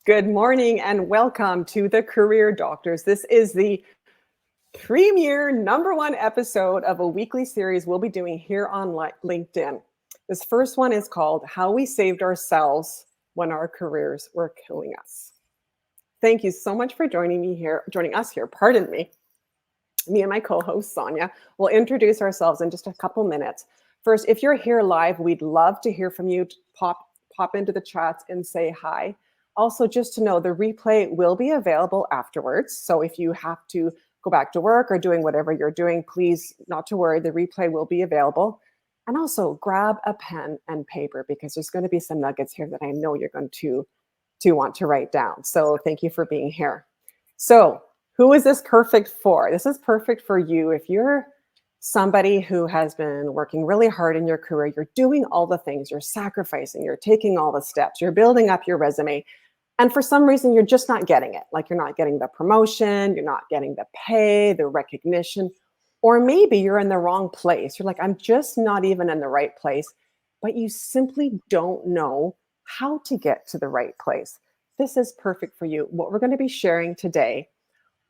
Good morning and welcome to the Career Doctors. This is the premier #1 episode of a weekly series we'll be doing here on LinkedIn. This first one is called How We Saved Ourselves When Our Careers Were Killing Us. Thank you so much for joining us here. Pardon me. Me and my co-host Sonia will introduce ourselves in just a couple minutes. First, if you're here live, we'd love to hear from you. Pop into the chats and say hi. Also, just to know, the replay will be available afterwards. So if you have to go back to work or doing whatever you're doing, please not to worry. The replay will be available. And also grab a pen and paper because there's going to be some nuggets here that I know you're going to want to write down. So thank you for being here. So who is this perfect for? This is perfect for you if you're somebody who has been working really hard in your career. You're doing all the things, you're sacrificing, you're taking all the steps, you're building up your resume. And for some reason, you're just not getting it. Like you're not getting the promotion, you're not getting the pay, the recognition, or maybe you're in the wrong place. You're like, I'm just not even in the right place, but you simply don't know how to get to the right place. This is perfect for you. What we're going to be sharing today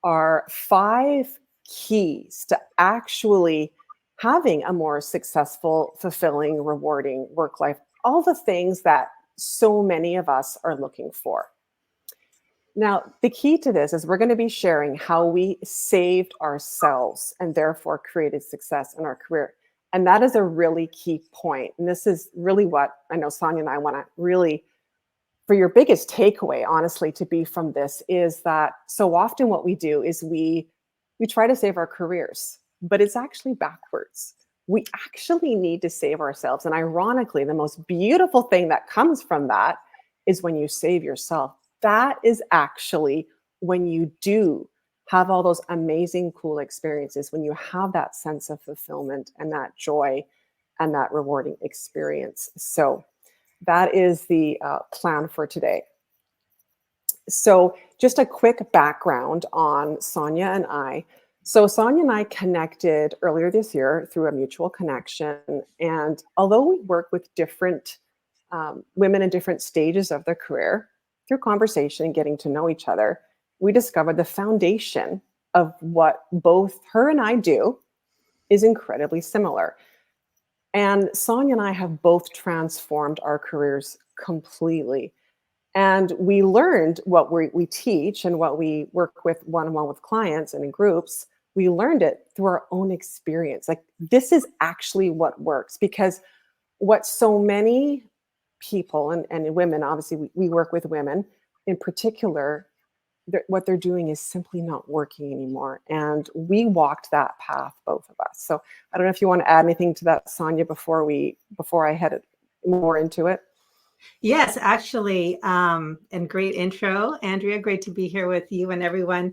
are 5 keys to actually having a more successful, fulfilling, rewarding work life, all the things that so many of us are looking for. Now, the key to this is we're going to be sharing how we saved ourselves and therefore created success in our career. And that is a really key point. And this is really what I know Sonia and I want to really, for your biggest takeaway, honestly, to be from this is that so often what we do is we try to save our careers, but it's actually backwards. We actually need to save ourselves. And ironically, the most beautiful thing that comes from that is when you save yourself. That is actually when you do have all those amazing, cool experiences, when you have that sense of fulfillment and that joy and that rewarding experience. So that is the plan for today. So just a quick background on Sonia and I. So Sonia and I connected earlier this year through a mutual connection. And although we work with different women in different stages of their career, through conversation and getting to know each other, we discovered the foundation of what both her and I do is incredibly similar. And Sonia and I have both transformed our careers completely. And we learned what we teach and what we work with one-on-one with clients and in groups. We learned it through our own experience. Like this is actually what works, because what so many people and women, obviously we work with women in particular, what they're doing is simply not working anymore. And we walked that path, both of us. So I don't know if you want to add anything to that, Sonia, before I head more into it. Yes, actually, and great intro, Andrea. Great to be here with you and everyone.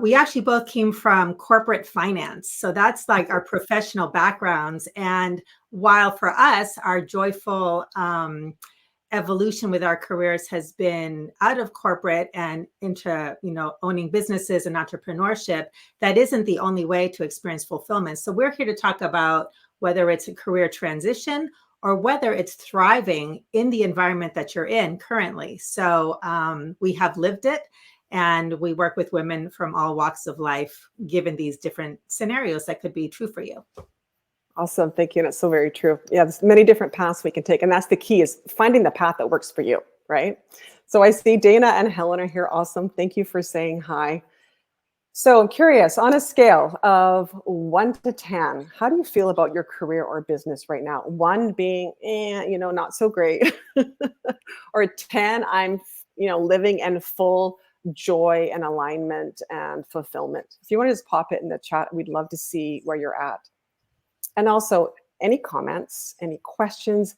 We actually both came from corporate finance. So that's like our professional backgrounds. And while for us, our joyful evolution with our careers has been out of corporate and into, owning businesses and entrepreneurship, that isn't the only way to experience fulfillment. So we're here to talk about whether it's a career transition or whether it's thriving in the environment that you're in currently. So we have lived it, and we work with women from all walks of life, given these different scenarios that could be true for you. Awesome. Thank you. And it's so very true. Yeah, there's many different paths we can take. And that's the key, is finding the path that works for you, right? So I see Dana and Helen are here. Awesome. Thank you for saying hi. So I'm curious, on a scale of 1 to 10, how do you feel about your career or business right now? 1 being, not so great. Or 10, I'm, living in full joy and alignment and fulfillment. If you want to just pop it in the chat, we'd love to see where you're at. And also, any comments, any questions,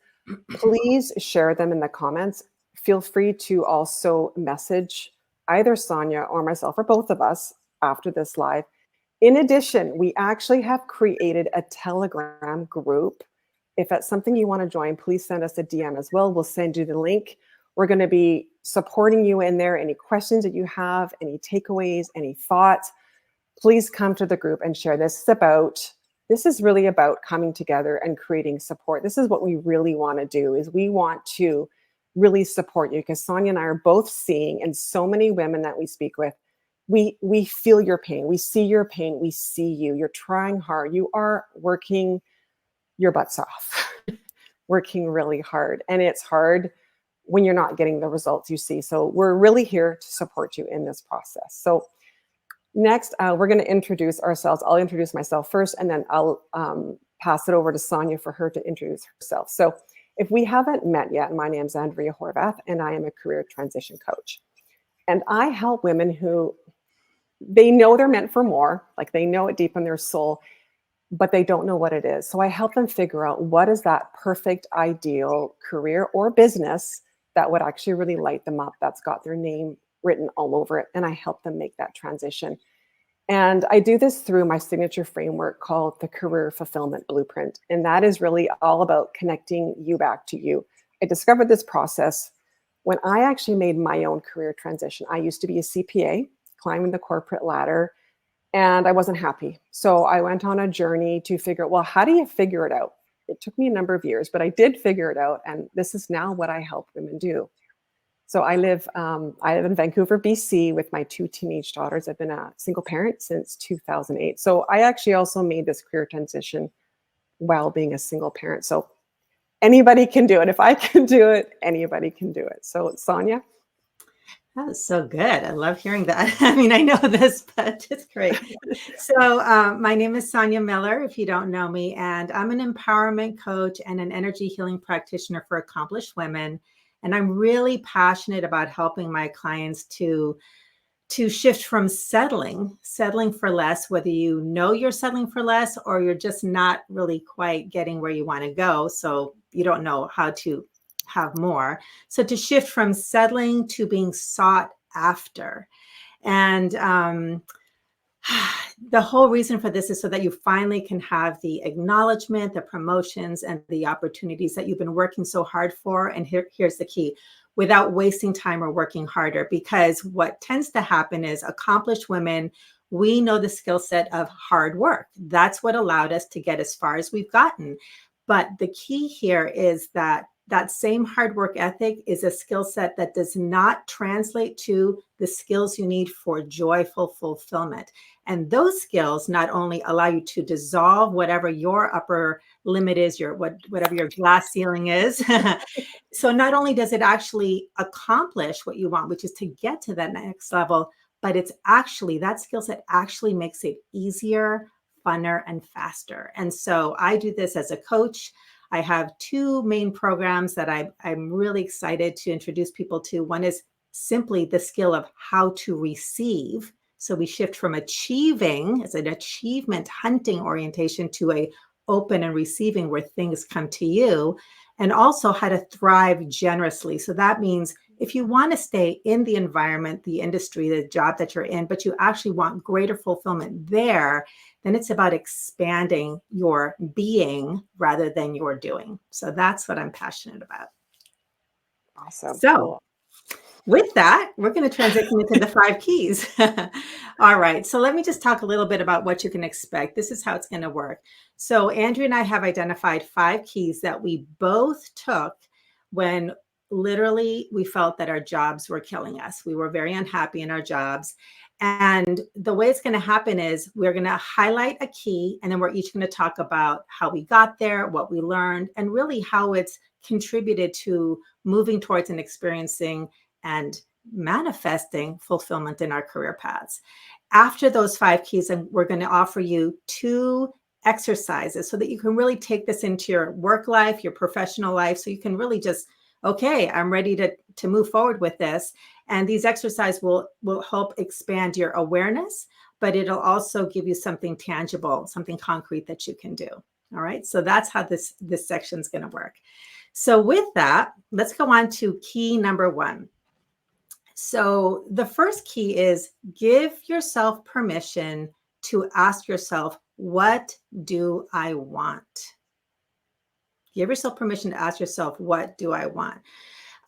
please share them in the comments. Feel free to also message either Sonia or myself or both of us after this live. In addition, we actually have created a Telegram group. If that's something you want to join, please send us a DM as well. We'll send you the link. We're going to be supporting you in there. Any questions that you have, any takeaways, any thoughts, please come to the group and share. This is really about coming together and creating support. This is what we really want to do, is we want to really support you, because Sonia and I are both seeing, and so many women that we speak with, we feel your pain. We see your pain. We see you. You're trying hard. You are working your butts off, working really hard. And it's hard when you're not getting the results you see. So we're really here to support you in this process. So next, we're going to introduce ourselves. I'll introduce myself first, and then I'll pass it over to Sonia for her to introduce herself. So if we haven't met yet, my name is Andrea Horvath, and I am a career transition coach. And I help women who, they know they're meant for more, like they know it deep in their soul, but they don't know what it is. So I help them figure out what is that perfect, ideal career or business that would actually really light them up, that's got their name written all over it. And I help them make that transition. And I do this through my signature framework called the Career Fulfillment Blueprint. And that is really all about connecting you back to you. I discovered this process when I actually made my own career transition. I used to be a CPA, climbing the corporate ladder, and I wasn't happy. So I went on a journey to figure out, well, how do you figure it out? It took me a number of years, but I did figure it out. And this is now what I help women do. So I live in Vancouver, BC with my 2 teenage daughters. I've been a single parent since 2008. So I actually also made this career transition while being a single parent. So anybody can do it. If I can do it, anybody can do it. So Sonia. That was so good. I love hearing that. I mean, I know this, but it's great. So my name is Sonia Miller, if you don't know me, and I'm an empowerment coach and an energy healing practitioner for accomplished women. And I'm really passionate about helping my clients to shift from settling for less, whether you know you're settling for less or you're just not really quite getting where you want to go. So you don't know how to have more. So to shift from settling to being sought after. And the whole reason for this is so that you finally can have the acknowledgement, the promotions, and the opportunities that you've been working so hard for. And here's the key: without wasting time or working harder. Because what tends to happen is accomplished women, we know the skill set of hard work. That's what allowed us to get as far as we've gotten. But the key here is that same hard work ethic is a skill set that does not translate to the skills you need for joyful fulfillment. And those skills not only allow you to dissolve whatever your upper limit is, whatever your glass ceiling is. So not only does it actually accomplish what you want, which is to get to that next level, but it's actually, that skill set actually makes it easier, funner, and faster. And so I do this as a coach. I have 2 main programs that I'm really excited to introduce people to. One is simply the skill of how to receive. So we shift from achieving as an achievement hunting orientation to a open and receiving where things come to you, and also how to thrive generously. So that means if you want to stay in the environment, the industry, the job that you're in, but you actually want greater fulfillment there, then it's about expanding your being rather than your doing. So that's what I'm passionate about. Awesome. So cool. With that, we're going to transition into the 5 keys. All right. So let me just talk a little bit about what you can expect. This is how it's going to work. So Andrea and I have identified 5 keys that we both took when literally we felt that our jobs were killing us. We were very unhappy in our jobs. And the way it's going to happen is we're going to highlight a key, and then we're each going to talk about how we got there, what we learned, and really how it's contributed to moving towards and experiencing and manifesting fulfillment in our career paths. After those 5 keys, and we're going to offer you 2 exercises so that you can really take this into your work life, your professional life, so you can really just, okay, I'm ready to move forward with this. And these exercises will help expand your awareness, but it'll also give you something tangible, something concrete that you can do. All right. So that's how this section is going to work. So with that, let's go on to key number 1. So the first key is give yourself permission to ask yourself, what do I want? Give yourself permission to ask yourself, what do I want?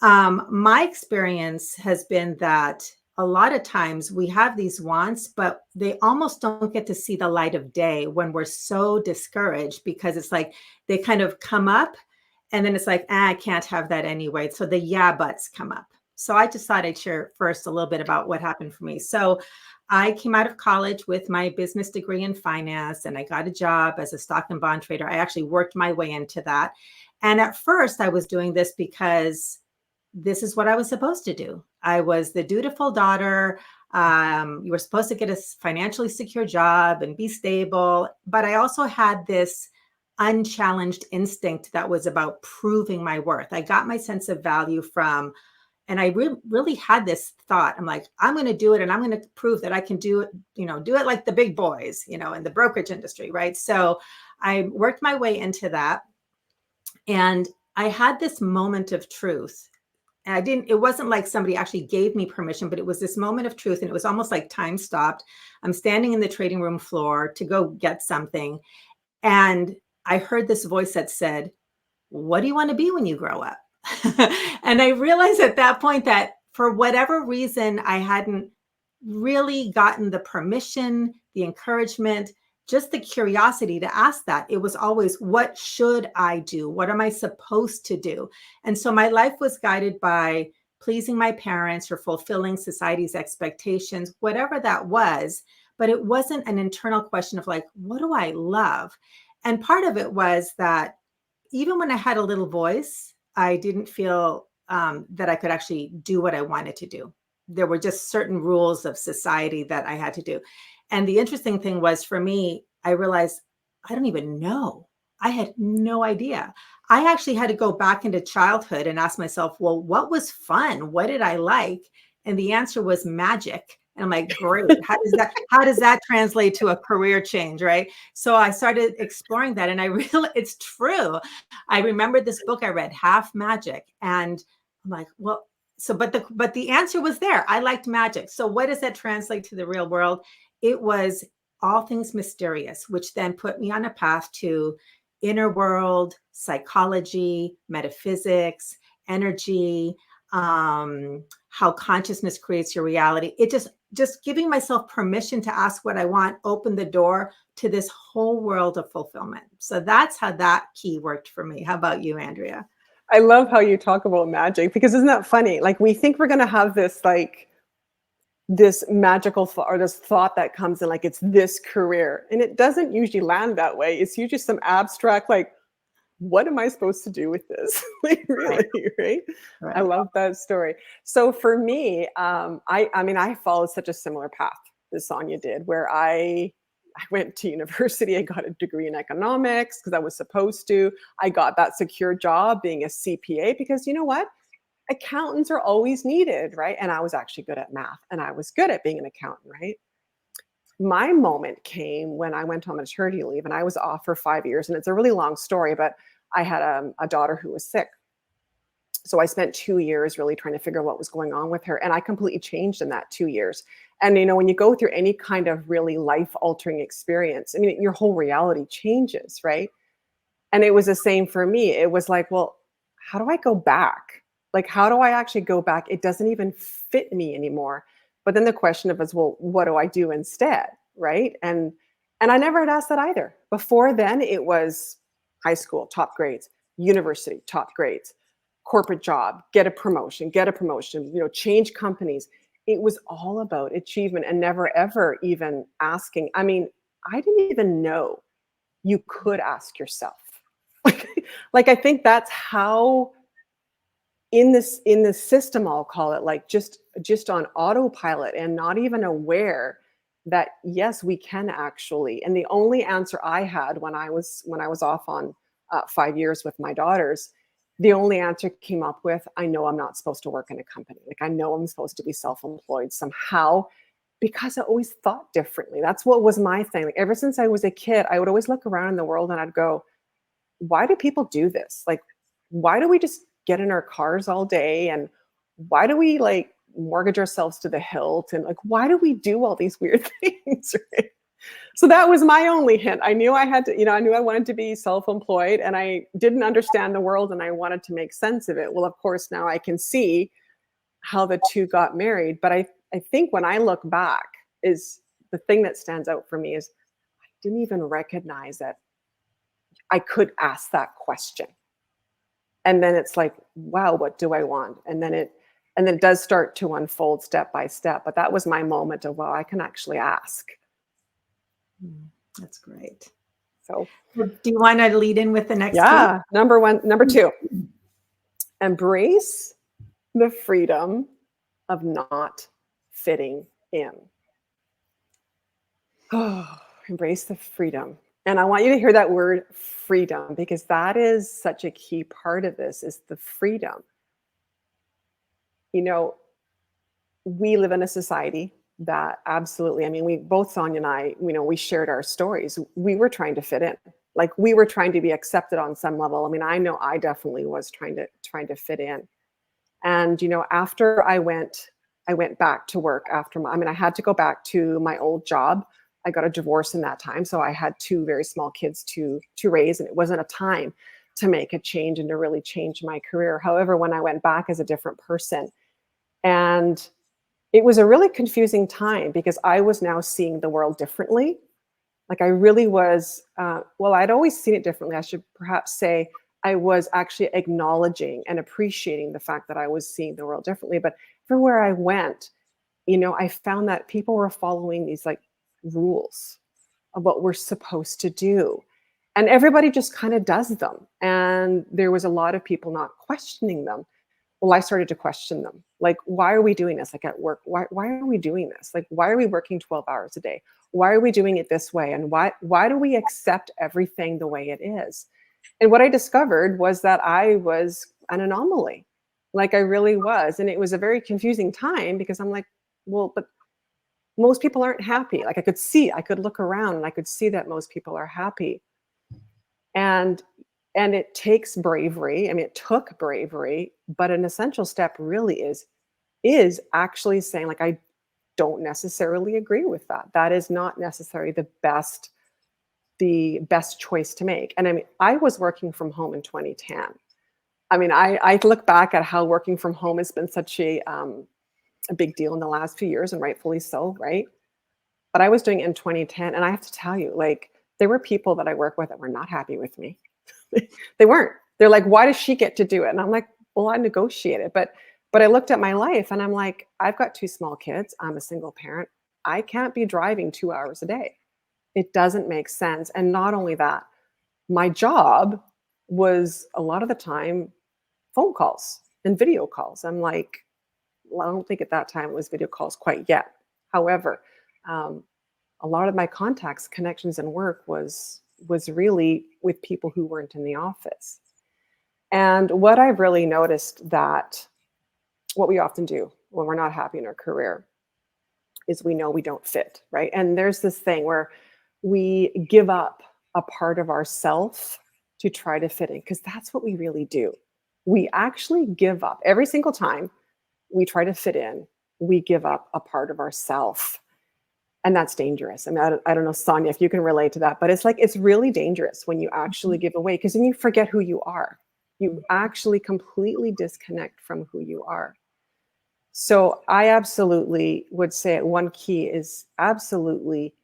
My experience has been that a lot of times we have these wants, but they almost don't get to see the light of day when we're so discouraged, because it's like they kind of come up And then it's like, I can't have that anyway. So the yeah buts come up. So I just thought I'd share first a little bit about what happened for me. So I came out of college with my business degree in finance, and I got a job as a stock and bond trader. I actually worked my way into that. And at first, I was doing this because this is what I was supposed to do. I was the dutiful daughter. You were supposed to get a financially secure job and be stable. But I also had this unchallenged instinct that was about proving my worth. I got my sense of value from, and I really had this thought. I'm like, I'm going to do it, and I'm going to prove that I can do it, do it like the big boys, in the brokerage industry, right? So I worked my way into that. And I had this moment of truth. And it wasn't like somebody actually gave me permission, but it was this moment of truth. And it was almost like time stopped. I'm standing in the trading room floor to go get something. And I heard this voice that said, what do you want to be when you grow up? And I realized at that point that for whatever reason, I hadn't really gotten the permission, the encouragement, just the curiosity to ask that. It was always, what should I do? What am I supposed to do? And so my life was guided by pleasing my parents or fulfilling society's expectations, whatever that was. But it wasn't an internal question of like, what do I love? And part of it was that even when I had a little voice, I didn't feel that I could actually do what I wanted to do. There were just certain rules of society that I had to do. And the interesting thing was for me, I realized I don't even know. I had no idea. I actually had to go back into childhood and ask myself, well, what was fun? What did I like? And the answer was magic. And I'm like, great. How does that translate to a career change? Right. So I started exploring that, and I realized it's true. I remember this book I read, Half Magic. And I'm like, well, but the answer was there. I liked magic. So what does that translate to the real world? It was all things mysterious, which then put me on a path to inner world, psychology, metaphysics, energy, how consciousness creates your reality. It just giving myself permission to ask what I want opened the door to this whole world of fulfillment. So that's how that key worked for me. How about you, Andrea? I love how you talk about magic, because isn't that funny? Like, we think we're going to have this, like, this magical thought, or this thought that comes in, like it's this career, and it doesn't usually land that way. It's usually some abstract, like, what am I supposed to do with this? Like, really, right? I love that story. So for me, I mean, I followed such a similar path as Sonia did, where I went to university. I got a degree in economics because I was supposed to. I got that secure job being a CPA because, you know what? Accountants are always needed, right? And I was actually good at math, and I was good at being an accountant, right? My moment came when I went on maternity leave, and I was off for 5 years. And it's a really long story, but I had a daughter who was sick. So I spent 2 years really trying to figure out what was going on with her. And I completely changed in that 2 years. And, when you go through any kind of really life altering experience, I mean, your whole reality changes, right? And it was the same for me. It was like, well, how do I go back? Like, how do I actually go back? It doesn't even fit me anymore. But then the question of is, well, what do I do instead? Right. And I never had asked that either. Before then, it was high school, top grades, university, top grades, corporate job, get a promotion, change companies. It was all about achievement and never, ever even asking. I mean, I didn't even know you could ask yourself. Like, I think that's how in this system, I'll call it, like, just on autopilot and not even aware that yes, we can actually. And the only answer I had when I was off on 5 years with my daughters, the only answer came up with, I know I'm not supposed to work in a company. Like, I know I'm supposed to be self-employed somehow, because I always thought differently. That's what was my thing. Like, ever since I was a kid, I would always look around in the world and I'd go, why do people do this? Like, why do we just get in our cars all day? And why do we, like, mortgage ourselves to the hilt? And, like, why do we do all these weird things? Right? So that was my only hint. I knew I had to, I knew I wanted to be self-employed, and I didn't understand the world, and I wanted to make sense of it. Well, of course, now I can see how the two got married. But I think when I look back, is the thing that stands out for me is I didn't even recognize that I could ask that question. And then it's like, wow, what do I want? And then it does start to unfold step by step. But that was my moment of, well, I can actually ask. That's great. So Do you want to lead in with the next key? yeah, number 2, embrace the freedom of not fitting in. Oh, embrace the freedom. And I want you to hear that word freedom, because that is such a key part of this, is the freedom. You know, we live in a society that absolutely, I mean, we both, Sonia and I, we shared our stories. We were trying to fit in. Like, we were trying to be accepted on some level. I mean, I know I definitely was trying to fit in. And, after I went back to work after I had to go back to my old job. I got a divorce in that time. So I had 2 very small kids to raise, and it wasn't a time to make a change and to really change my career. However, when I went back as a different person, and it was a really confusing time, because I was now seeing the world differently. Like, I really was, I'd always seen it differently. I should perhaps say I was actually acknowledging and appreciating the fact that I was seeing the world differently. But everywhere I went, I found that people were following these like rules of what we're supposed to do. And everybody just kind of does them. And there was a lot of people not questioning them. Well, I started to question them. Like, why are we doing this? Like, at work, why are we doing this? Like, why are we working 12 hours a day? Why are we doing it this way? And why do we accept everything the way it is? And what I discovered was that I was an anomaly. Like, I really was. And it was a very confusing time, because I'm like, well, but most people aren't happy. Like, I could look around and I could see that most people are happy. And it takes bravery. I mean, it took bravery, but an essential step really is actually saying, like, I don't necessarily agree with that. That is not necessarily the best choice to make. And I mean, I was working from home in 2010. I mean, I look back at how working from home has been such a big deal in the last few years, and rightfully so, right? But I was doing it in 2010, and I have to tell you, like, there were people that I work with that were not happy with me. They weren't. They're like, why does she get to do it? And I'm like, well, I negotiated. But I looked at my life and I'm like, I've got 2 small kids. I'm a single parent. I can't be driving 2 hours a day. It doesn't make sense. And not only that, my job was a lot of the time phone calls and video calls. I'm like, well, I don't think at that time it was video calls quite yet. However, a lot of my contacts, connections, and work was really with people who weren't in the office. And what I've really noticed, that what we often do when we're not happy in our career is we know we don't fit, right? And there's this thing where we give up a part of ourself to try to fit in, because that's what we really do. We actually give up every single time we try to fit in. We give up a part of ourself. And that's dangerous. I mean, I don't know, Sonia, if you can relate to that, but it's like, it's really dangerous when you actually give away, because then you forget who you are. You actually completely disconnect from who you are. So I absolutely would say one key is absolutely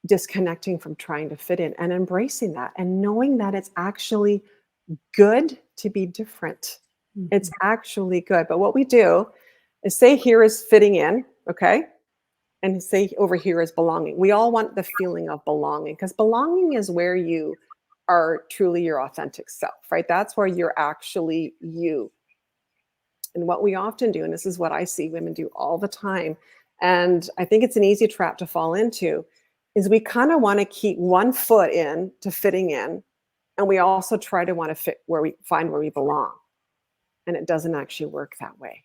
disconnecting from trying to fit in and embracing that and knowing that it's actually good to be different. It's actually good. But what we do is say here is fitting in, okay? And say over here is belonging. We all want the feeling of belonging, because belonging is where you are truly your authentic self, right? That's where you're actually you. And what we often do, and this is what I see women do all the time, and I think it's an easy trap to fall into, is we kind of want to keep one foot in to fitting in, and we also try to want to fit where we belong. And it doesn't actually work that way.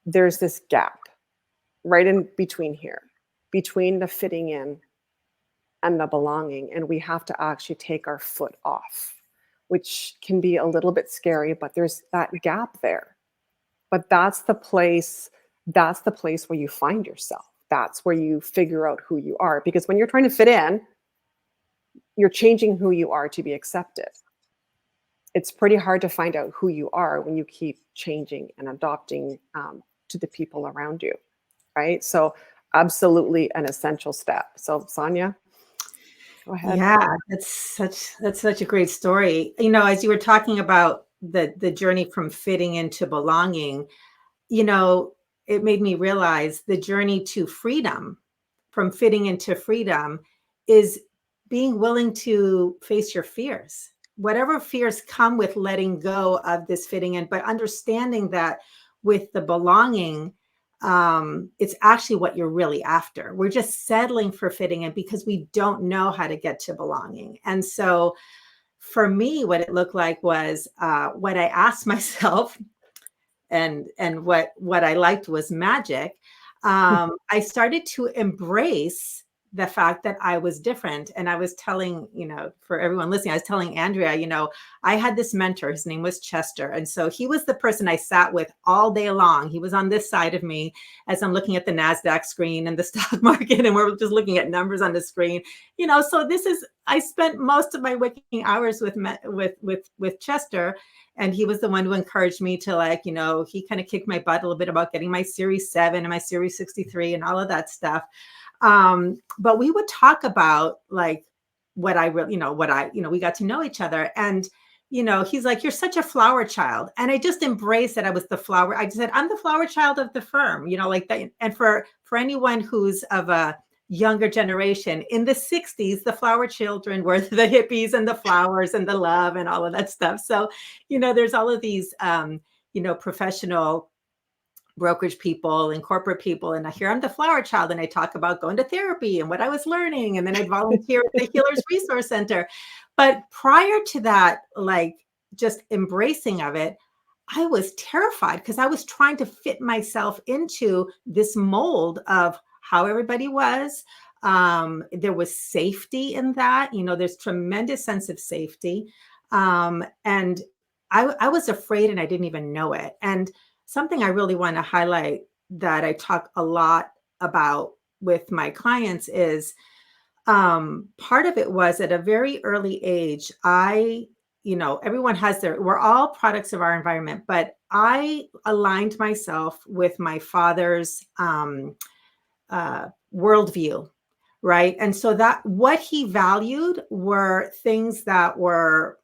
There's this gap right in between here, between the fitting in and the belonging. And we have to actually take our foot off, which can be a little bit scary, but there's that gap there. But that's the place where you find yourself. That's where you figure out who you are. Because when you're trying to fit in, you're changing who you are to be accepted. It's pretty hard to find out who you are when you keep changing and adopting to the people around you, right? So absolutely an essential step. So Sonia? Go ahead. Yeah, that's such a great story. As you were talking about the journey from fitting into belonging, you know, it made me realize the journey to freedom, from fitting into freedom, is being willing to face your fears. Whatever fears come with letting go of this fitting in, but understanding that with the belonging, it's actually what you're really after. We're just settling for fitting in because we don't know how to get to belonging. And so for me, what it looked like was what I asked myself, and what I liked was magic. I started to embrace the fact that I was different. And I was telling, for everyone listening, I was telling Andrea, I had this mentor, his name was Chester. And so he was the person I sat with all day long. He was on this side of me as I'm looking at the NASDAQ screen and the stock market, and we're just looking at numbers on the screen. So I spent most of my waking hours with Chester. And he was the one who encouraged me to he kind of kicked my butt a little bit about getting my Series 7 and my Series 63 and all of that stuff. But we would talk about what I really, we got to know each other. And, he's like, you're such a flower child. And I just embraced that I was the flower. I just said, I'm the flower child of the firm, like that. And for anyone who's of a younger generation, in the 60s, the flower children were the hippies and the flowers and the love and all of that stuff. So, there's all of these, professional brokerage people and corporate people. And here I'm the flower child. And I talk about going to therapy and what I was learning. And then I'd volunteer at the Healers Resource Center. But prior to that, just embracing of it, I was terrified because I was trying to fit myself into this mold of how everybody was. There was safety in that. There's tremendous sense of safety. And I was afraid and I didn't even know it. And something I really want to highlight that I talk a lot about with my clients is part of it was at a very early age. Everyone has we're all products of our environment, but I aligned myself with my father's worldview, right? And so that what he valued were things that were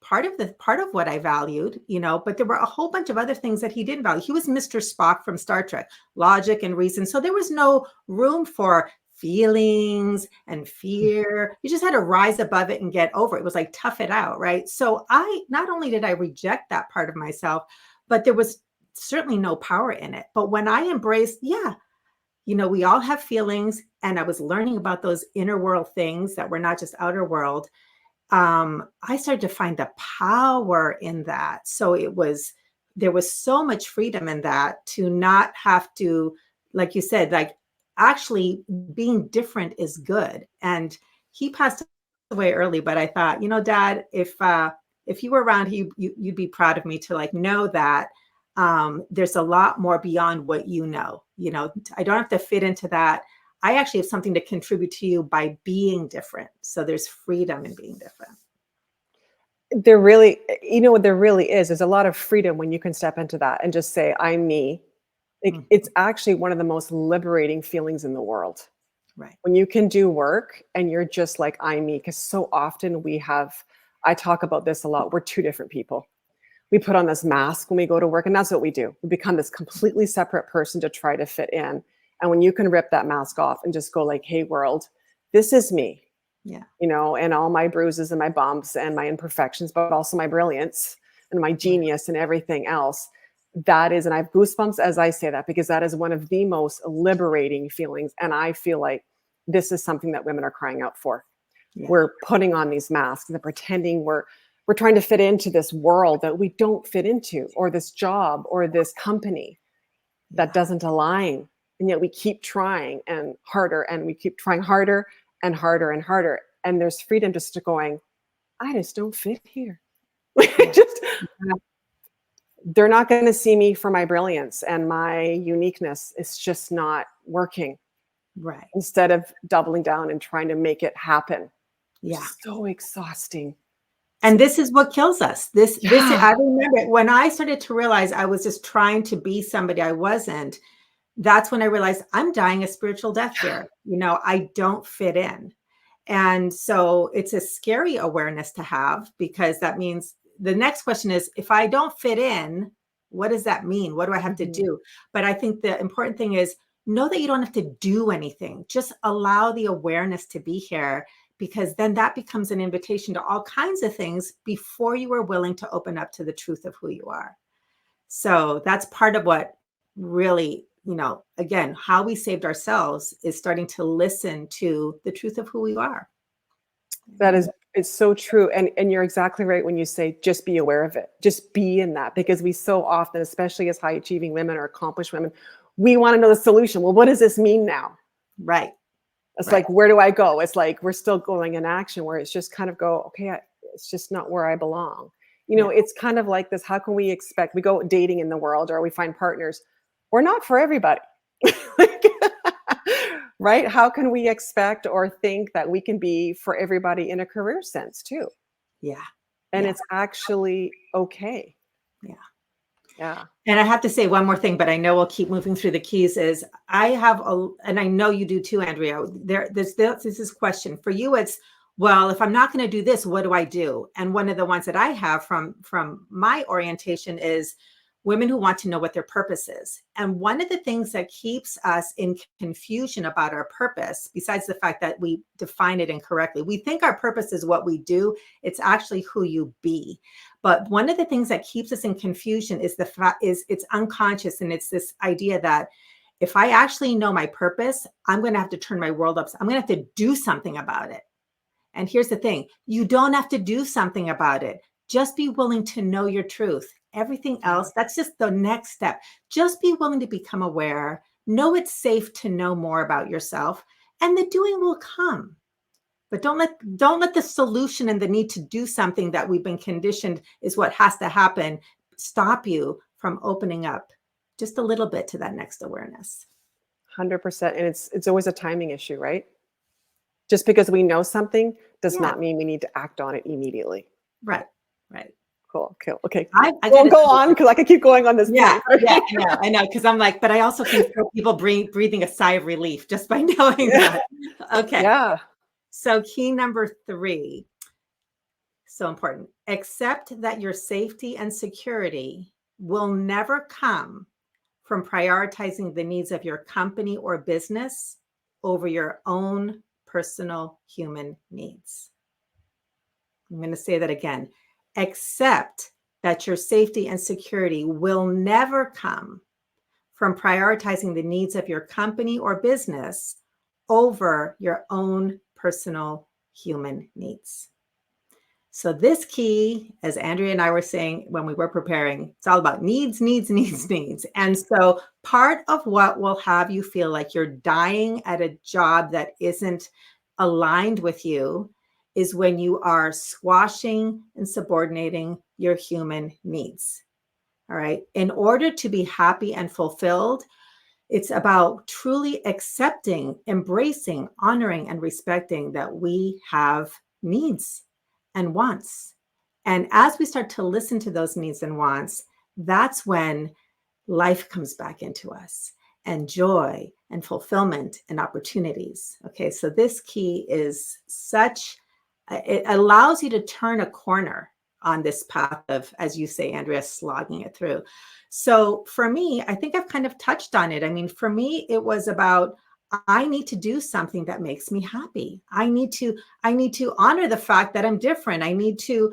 part of what I valued, but there were a whole bunch of other things that he didn't value. He was Mr. Spock from Star Trek, logic and reason. So there was no room for feelings and fear. You just had to rise above it and get over it. It was like, tough it out, right? So not only did I reject that part of myself, but there was certainly no power in it. But when I embraced, we all have feelings, and I was learning about those inner world things that were not just outer world. I started to find the power in that. So there was so much freedom in that, to not have to, like you said, actually being different is good. And he passed away early, but I thought, Dad, if you were around, you'd be proud of me to know that there's a lot more beyond what I don't have to fit into that. I actually have something to contribute to you by being different. So there's freedom in being different. There really, what there really is a lot of freedom when you can step into that and just say, I'm me. It's actually one of the most liberating feelings in the world. Right. When you can do work and you're just like, I'm me. Because so often I talk about this a lot. We're two different people. We put on this mask when we go to work, and that's what we do. We become this completely separate person to try to fit in. And when you can rip that mask off and just go like, hey, world, this is me. Yeah. And all my bruises and my bumps and my imperfections, but also my brilliance and my genius and everything else. That is, and I have goosebumps as I say that, because that is one of the most liberating feelings. And I feel like this is something that women are crying out for. Yeah. We're putting on these masks and pretending we're trying to fit into this world that we don't fit into, or this job or this company that doesn't align. And yet we keep trying and harder, and we keep trying harder and harder and harder. And there's freedom just to going, I just don't fit here. They're not going to see me for my brilliance and my uniqueness. It's just not working. Right. Instead of doubling down and trying to make it happen. Yeah. It's so exhausting. And this is what kills us. I remember when I started to realize I was just trying to be somebody I wasn't. That's when I realized I'm dying a spiritual death here. I don't fit in. And so it's a scary awareness to have, because that means the next question is, if I don't fit in, what does that mean? What do I have to do? But I think the important thing is, know that you don't have to do anything. Just allow the awareness to be here, because then that becomes an invitation to all kinds of things before you are willing to open up to the truth of who you are. So that's part of what really, again, how we saved ourselves is starting to listen to the truth of who we are. It's so true. And you're exactly right when you say, just be aware of it. Just be in that, because we so often, especially as high achieving women or accomplished women, we want to know the solution. Well, what does this mean now? Right. It's like, where do I go? It's like, we're still going in action, where it's just kind of go, okay, it's just not where I belong. It's kind of like this. How can we expect, we go dating in the world, or we find partners, we're not for everybody. Right? How can we expect or think that we can be for everybody in a career sense too? Yeah. And it's actually okay. Yeah. Yeah. And I have to say one more thing, but I know we'll keep moving through the keys, is I have and I know you do too, Andrea. There's this question for you. It's, well, if I'm not going to do this, what do I do? And one of the ones that I have from my orientation is women who want to know what their purpose is. And one of the things that keeps us in confusion about our purpose, besides the fact that we define it incorrectly, we think our purpose is what we do. It's actually who you be. But one of the things that keeps us in confusion is it's unconscious. And it's this idea that if I actually know my purpose, I'm going to have to turn my world up. I'm going to have to do something about it. And here's the thing. You don't have to do something about it. Just be willing to know your truth. Everything else, that's just the next step. Just be willing to become aware. Know it's safe to know more about yourself, and the doing will come. But don't let the solution and the need to do something that we've been conditioned is what has to happen stop you from opening up just a little bit to that next awareness. 100%. And it's always a timing issue, right? Just because we know something does not mean we need to act on it immediately. Right. Cool. Okay. I will go on, because I could keep going on this. Yeah, I know. Because I'm like, but I also can feel people breathing a sigh of relief just by knowing that. Okay. Yeah. So key number 3, so important. Accept that your safety and security will never come from prioritizing the needs of your company or business over your own personal human needs. I'm going to say that again. Accept that your safety and security will never come from prioritizing the needs of your company or business over your own personal human needs. So this key, as Andrea and I were saying when we were preparing, it's all about needs. And so part of what will have you feel like you're dying at a job that isn't aligned with you is when you are squashing and subordinating your human needs. All right. In order to be happy and fulfilled, it's about truly accepting, embracing, honoring, and respecting that we have needs and wants. And as we start to listen to those needs and wants, that's when life comes back into us, and joy and fulfillment and opportunities. Okay. So this key is it allows you to turn a corner on this path of, as you say, Andrea, slogging it through. So for me, I think I've kind of touched on it. I mean, for me, it was about, I need to do something that makes me happy. I need to honor the fact that I'm different. I need to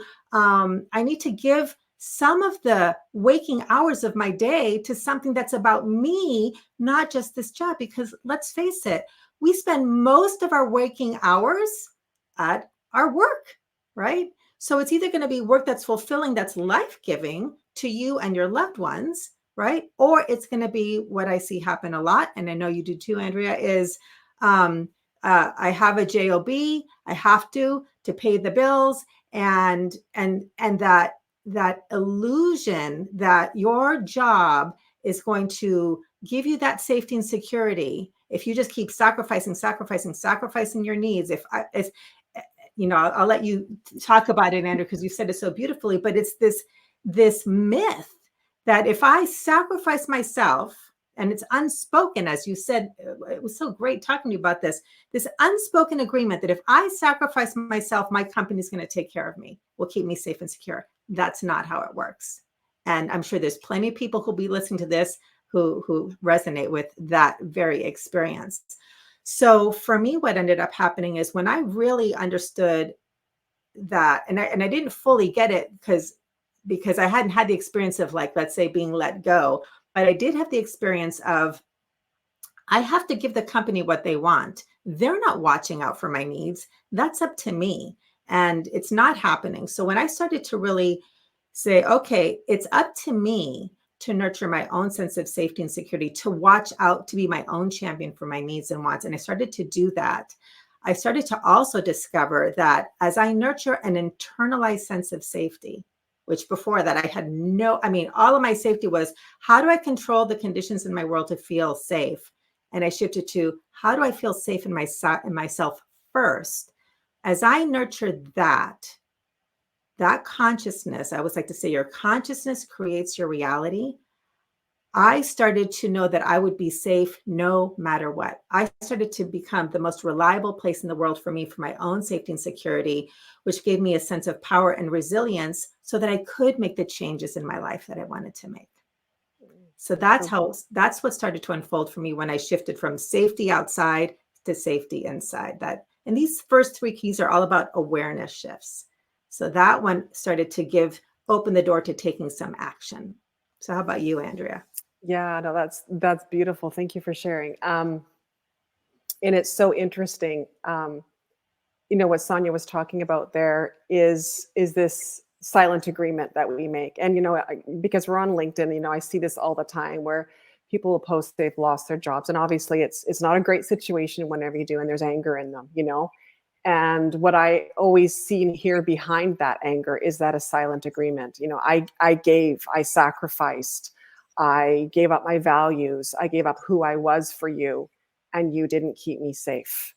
give some of the waking hours of my day to something that's about me, not just this job. Because let's face it, we spend most of our waking hours at our work, right? So it's either going to be work that's fulfilling, that's life-giving to you and your loved ones, right? Or it's going to be what I see happen a lot, and I know you do too, Andrea, is I have a job, I have to pay the bills, and that illusion that your job is going to give you that safety and security if you just keep sacrificing your needs. I'll let you talk about it, Andrew, because you said it so beautifully, but it's this myth that if I sacrifice myself and it's unspoken, as you said. It was so great talking to you about this unspoken agreement that if I sacrifice myself, my company's going to take care of me, will keep me safe and secure. That's not how it works. And I'm sure there's plenty of people who'll be listening to this who resonate with that very experience. So for me, what ended up happening is when I really understood that, and I didn't fully get it because I hadn't had the experience of, like, let's say, being let go, but I did have the experience of, I have to give the company what they want. They're not watching out for my needs. That's up to me. And it's not happening. So when I started to really say, okay, it's up to me to nurture my own sense of safety and security, to watch out, to be my own champion for my needs and wants. And I started to do that. I started to also discover that as I nurture an internalized sense of safety, which before that I had all of my safety was, how do I control the conditions in my world to feel safe? And I shifted to, how do I feel safe in myself first? As I nurtured that consciousness, I always like to say, your consciousness creates your reality. I started to know that I would be safe no matter what. I started to become the most reliable place in the world for me, for my own safety and security, which gave me a sense of power and resilience so that I could make the changes in my life that I wanted to make. So that's what started to unfold for me when I shifted from safety outside to safety inside. And these first 3 keys are all about awareness shifts. So that one started to open the door to taking some action. So how about you, Andrea? Yeah, no, that's beautiful. Thank you for sharing. And it's so interesting. What Sonia was talking about there is this silent agreement that we make. And, because we're on LinkedIn, I see this all the time where people will post they've lost their jobs. And obviously it's not a great situation whenever you do, and there's anger in them, And what I always see and hear behind that anger is that a silent agreement. I sacrificed, I gave up my values, I gave up who I was for you, and you didn't keep me safe.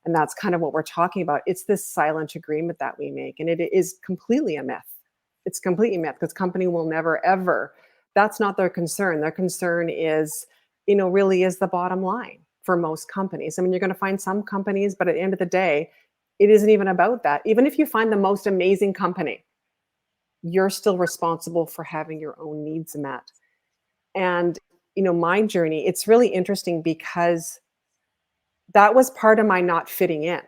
And that's kind of what we're talking about. It's this silent agreement that we make. And it is completely a myth. It's completely a myth, because company will never, ever. That's not their concern. Their concern is, really is the bottom line for most companies. I mean, you're going to find some companies, but at the end of the day, it isn't even about that. Even if you find the most amazing company, you're still responsible for having your own needs met. And, my journey, it's really interesting because that was part of my not fitting in.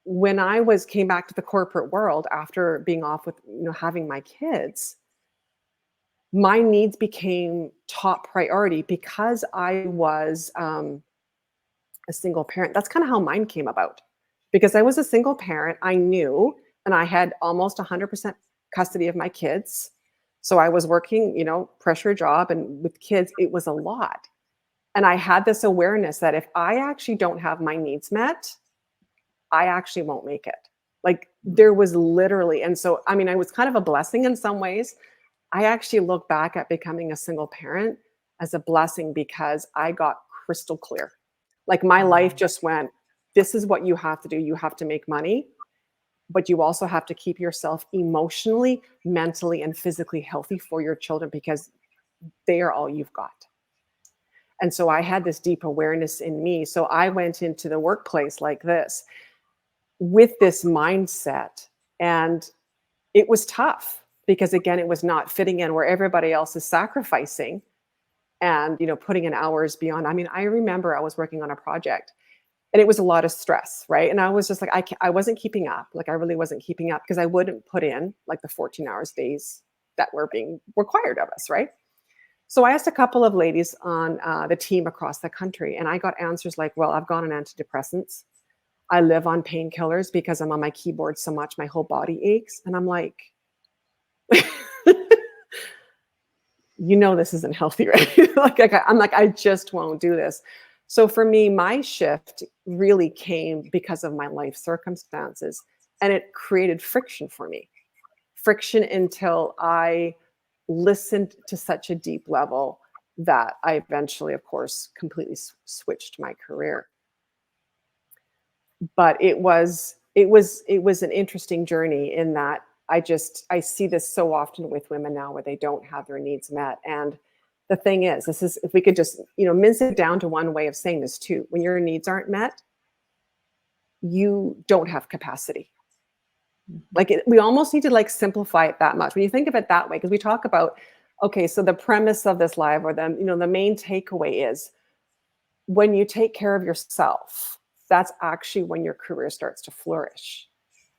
When I came back to the corporate world after being off with, having my kids, my needs became top priority because I was a single parent. That's kind of how mine came about. Because I was a single parent, I knew, and I had almost 100% custody of my kids. So I was working, pressure job, and with kids, it was a lot. And I had this awareness that if I actually don't have my needs met, I actually won't make it. Like, there was literally, and so, I mean, I was kind of a blessing in some ways. I actually look back at becoming a single parent as a blessing because I got crystal clear. Like, my life just went, this is what you have to do. You have to make money, but you also have to keep yourself emotionally, mentally, and physically healthy for your children, because they are all you've got. And so I had this deep awareness in me. So I went into the workplace like this with this mindset. And it was tough because, again, it was not fitting in where everybody else is sacrificing and, putting in hours beyond. I mean, I remember I was working on a project and it was a lot of stress, right? And I was just like, I wasn't keeping up. Like, I really wasn't keeping up because I wouldn't put in like the 14 hours days that were being required of us, right? So I asked a couple of ladies on the team across the country, and I got answers like, well, I've gone on antidepressants. I live on painkillers because I'm on my keyboard so much, my whole body aches. And I'm like, this isn't healthy, right? I'm like, I just won't do this. So for me, my shift really came because of my life circumstances, and it created friction for me. Friction until I listened to such a deep level that I eventually, of course, completely switched my career. But it was an interesting journey in that I see this so often with women now where they don't have their needs met. And the thing is, this is, if we could just, mince it down to one way of saying this too, when your needs aren't met, you don't have capacity. Like we almost need to like simplify it that much. When you think of it that way, because we talk about, okay, so the premise of this live, or the main takeaway is, when you take care of yourself, that's actually when your career starts to flourish.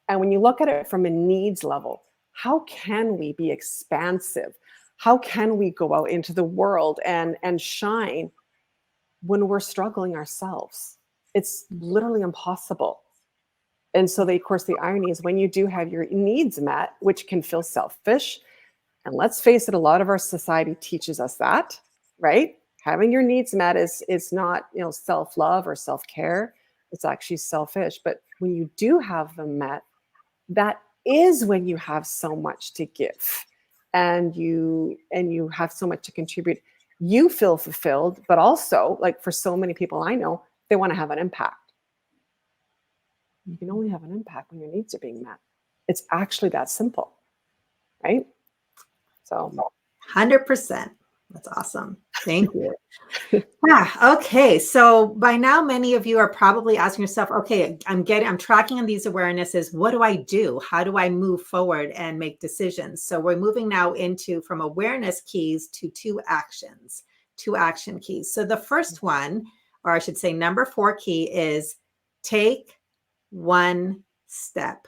And when you look at it from a needs level, how can we be expansive? How can we go out into the world and shine when we're struggling ourselves? It's literally impossible. And so, of course, the irony is when you do have your needs met, which can feel selfish, and let's face it, a lot of our society teaches us that, right? Having your needs met is not, self-love or self-care. It's actually selfish. But when you do have them met, that is when you have so much to give, and you have so much to contribute. You feel fulfilled, but also, like for so many people I know, they want to have an impact. You can only have an impact when your needs are being met. It's actually that simple, right? So 100%. That's awesome. Thank you. Okay. So by now, many of you are probably asking yourself, okay, I'm tracking on these awarenesses. What do I do? How do I move forward and make decisions? So we're moving now from awareness keys to two action keys. So the first one, or I should say number 4 key, is take one step.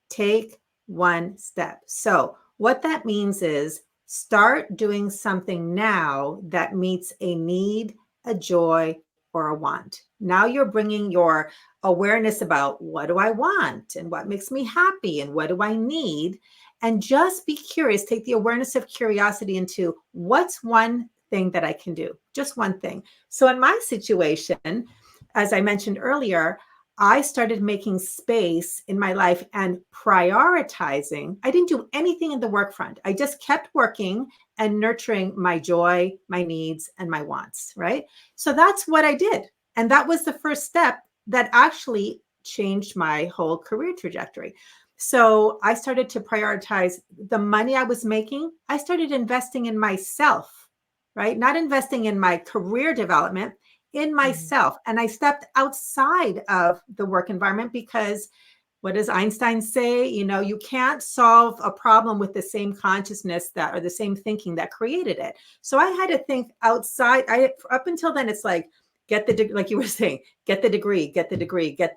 Take one step. So what that means is start doing something now that meets a need, a joy, or a want. Now you're bringing your awareness about, what do I want and what makes me happy and what do I need? And just be curious. Take the awareness of curiosity into, what's one thing that I can do? Just one thing. So in my situation, as I mentioned earlier, I started making space in my life and prioritizing. I didn't do anything in the work front. I just kept working and nurturing my joy, my needs, and my wants, right? So that's what I did. And that was the first step that actually changed my whole career trajectory. So I started to prioritize the money I was making. I started investing in myself, right? Not investing in my career development, in myself. And I stepped outside of the work environment, because what does Einstein say? You can't solve a problem with the same consciousness or the same thinking that created it. So I had to think outside. Up until then, it's like, like you were saying, get the degree, get the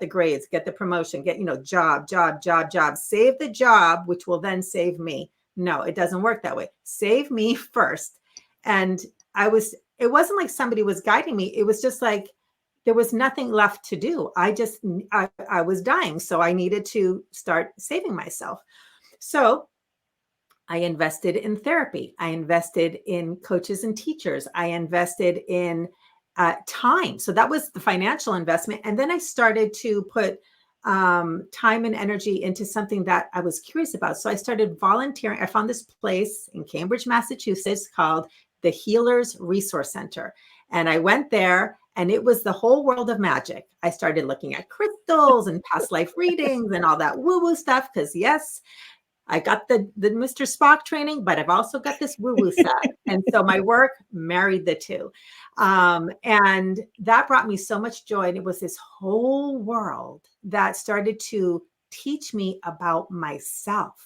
grades, get the promotion, get, job, save the job, which will then save me. No, it doesn't work that way. Save me first. And it wasn't like somebody was guiding me. It was just like, there was nothing left to do. I was dying. So I needed to start saving myself. So I invested in therapy. I invested in coaches and teachers. I invested in time. So that was the financial investment. And then I started to put time and energy into something that I was curious about. So I started volunteering. I found this place in Cambridge, Massachusetts called the Healers Resource Center. And I went there, and it was the whole world of magic. I started looking at crystals and past life readings and all that woo-woo stuff, because yes, I got the Mr. Spock training, but I've also got this woo-woo stuff. And so my work married the two. And that brought me so much joy. And it was this whole world that started to teach me about myself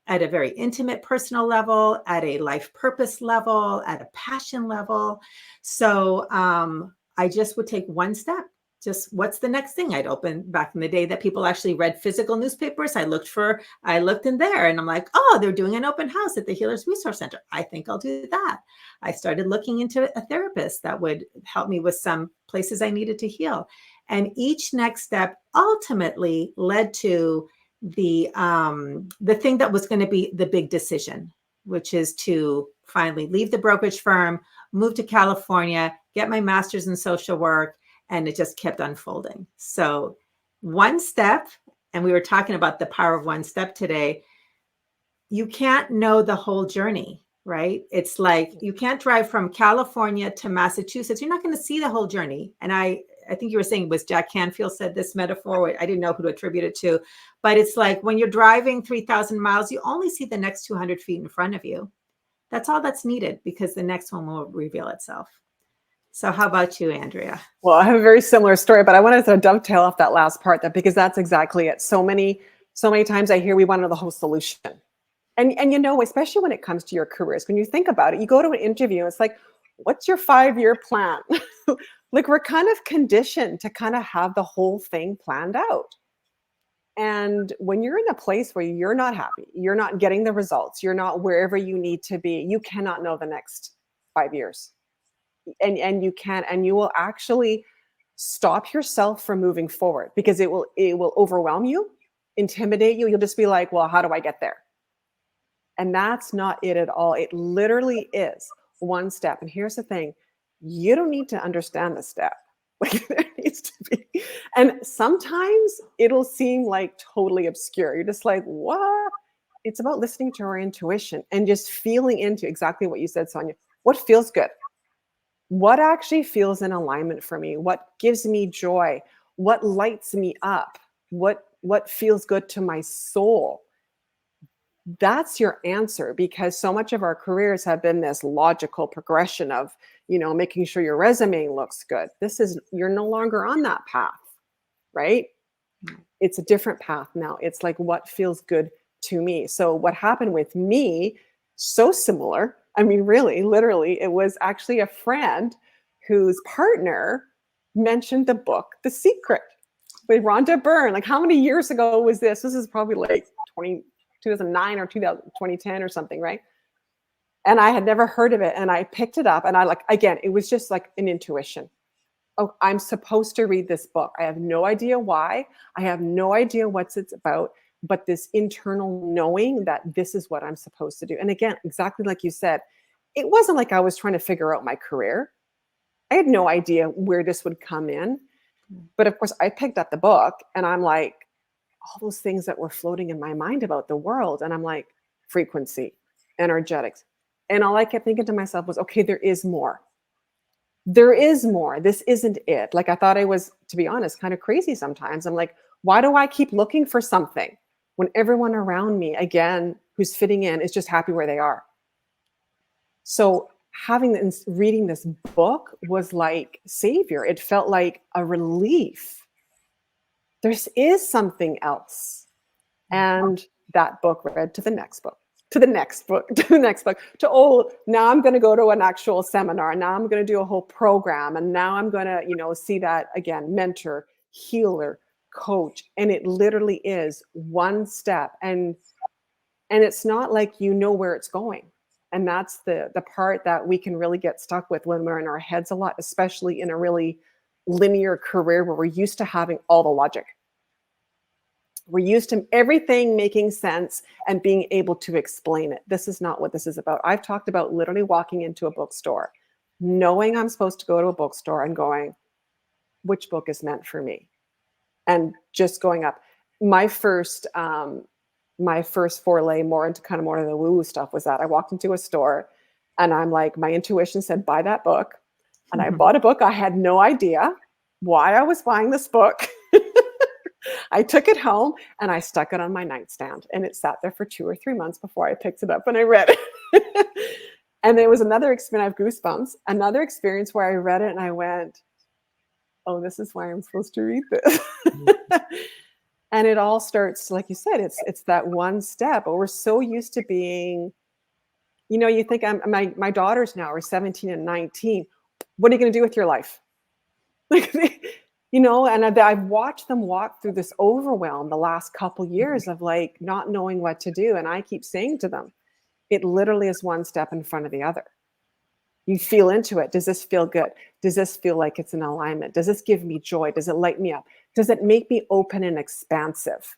at a very intimate, personal level, at a life purpose level, at a passion level. So I just would take one step. Just, what's the next thing? I'd open, back in the day that people actually read physical newspapers, I looked in there, and I'm like, oh, they're doing an open house at the Healers Resource Center. I think I'll do that. I started looking into a therapist that would help me with some places I needed to heal. And each next step ultimately led to the thing that was going to be the big decision, which is to finally leave the brokerage firm, move to California, get my master's in social work, and it just kept unfolding. So one step, and we were talking about the power of one step today. You can't know the whole journey, right? It's like, you can't drive from California to Massachusetts. You're not going to see the whole journey. And I think you were saying, was Jack Canfield said this metaphor. I didn't know who to attribute it to, but it's like when you're driving 3,000 miles, you only see the next 200 feet in front of you. that's all that's needed, because the next one will reveal itself. So how about you, Andrea? Well, I have a very similar story, but I wanted to dovetail off that last part, that because that's exactly it. So many times I hear we want to know the whole solution. And you know, especially when it comes to your careers, when you think about it, you go to an interview, it's like, what's your 5-year plan? Like, we're kind of conditioned to kind of have the whole thing planned out. And when you're in a place where you're not happy, you're not getting the results, you're not wherever you need to be, you cannot know the next 5 years. And you can't, and you will actually stop yourself from moving forward, because it will overwhelm you, intimidate you. You'll just be like, well, how do I get there? And that's not it at all. It literally is one step. And here's the thing, you don't need to understand the step. Like, there needs to be. And sometimes it'll seem like totally obscure. You're just like, what? It's about listening to our intuition and just feeling into exactly what you said, Sonia. What feels good? What actually feels in alignment for me? What gives me joy? What lights me up? What feels good to my soul? That's your answer, because so much of our careers have been this logical progression of, you know, making sure your resume looks good. You're no longer on that path, right? It's a different path now. It's like, what feels good to me? So what happened with me, so similar. I mean, really, literally, it was actually a friend whose partner mentioned the book, The Secret, with Rhonda Byrne. Like, how many years ago was this? This is probably like 2009 or 2010 or something, right? And I had never heard of it. And I picked it up, and again, it was just like an intuition. Oh, I'm supposed to read this book. I have no idea why. I have no idea what it's about, but this internal knowing that this is what I'm supposed to do. And again, exactly like you said, it wasn't like I was trying to figure out my career. I had no idea where this would come in. But of course, I picked up the book, and I'm like, all those things that were floating in my mind about the world. And I'm like, frequency, energetics. And all I kept thinking to myself was, okay, there is more. There is more. This isn't it. Like, I thought I was, to be honest, kind of crazy sometimes. I'm like, why do I keep looking for something when everyone around me, again, who's fitting in, is just happy where they are? So reading this book was like savior. It felt like a relief. There is something else. And that book led to the next book, to the next book, to the next book, to, oh, now I'm going to go to an actual seminar. Now I'm going to do a whole program. And now I'm going to, you know, see that again, mentor, healer, coach. And it literally is one step. And it's not like you know where it's going. And that's the part that we can really get stuck with when we're in our heads a lot, especially in a really linear career where we're used to having all the logic. We're used to everything making sense and being able to explain it. This is not what this is about. I've talked about literally walking into a bookstore, knowing I'm supposed to go to a bookstore and going, which book is meant for me? And just going up. My first foray more into kind of more of the woo-woo stuff was that I walked into a store, and I'm like, my intuition said, buy that book. And I bought a book. I had no idea why I was buying this book. I took it home and I stuck it on my nightstand, and it sat there for 2 or 3 months before I picked it up and I read it. And there was another experience, I have goosebumps, another experience where I read it and I went, oh, this is why I'm supposed to read this. And it all starts, like you said, it's that one step. But we're so used to being, you know, you think my daughters now are 17 and 19. What are you going to do with your life? Like, you know, and I've watched them walk through this overwhelm the last couple years of like not knowing what to do. And I keep saying to them, it literally is one step in front of the other. You feel into it. Does this feel good? Does this feel like it's in alignment? Does this give me joy? Does it light me up? Does it make me open and expansive?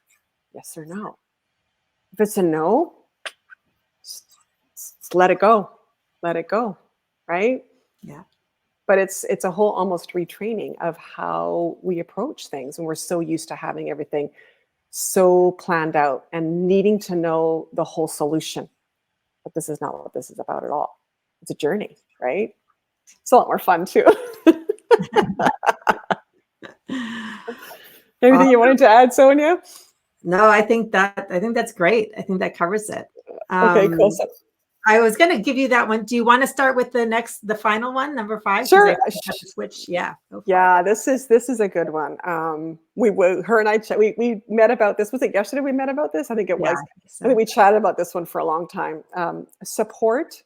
Yes or no? If it's a no, just let it go. Let it go. Right? Yeah. But it's a whole almost retraining of how we approach things. And we're so used to having everything so planned out and needing to know the whole solution. But this is not what this is about at all. It's a journey, right? It's a lot more fun too. Anything you wanted to add, Sonia? No, I think that's great. I think that covers it. Okay, cool. So I was going to give you that one. Do you want to start with the final one, number 5? Sure. I have to switch. Yeah. Yeah, this is a good one. Her and I we met about this. Was it yesterday we met about this? I think it was. I think we chatted about this one for a long time. Support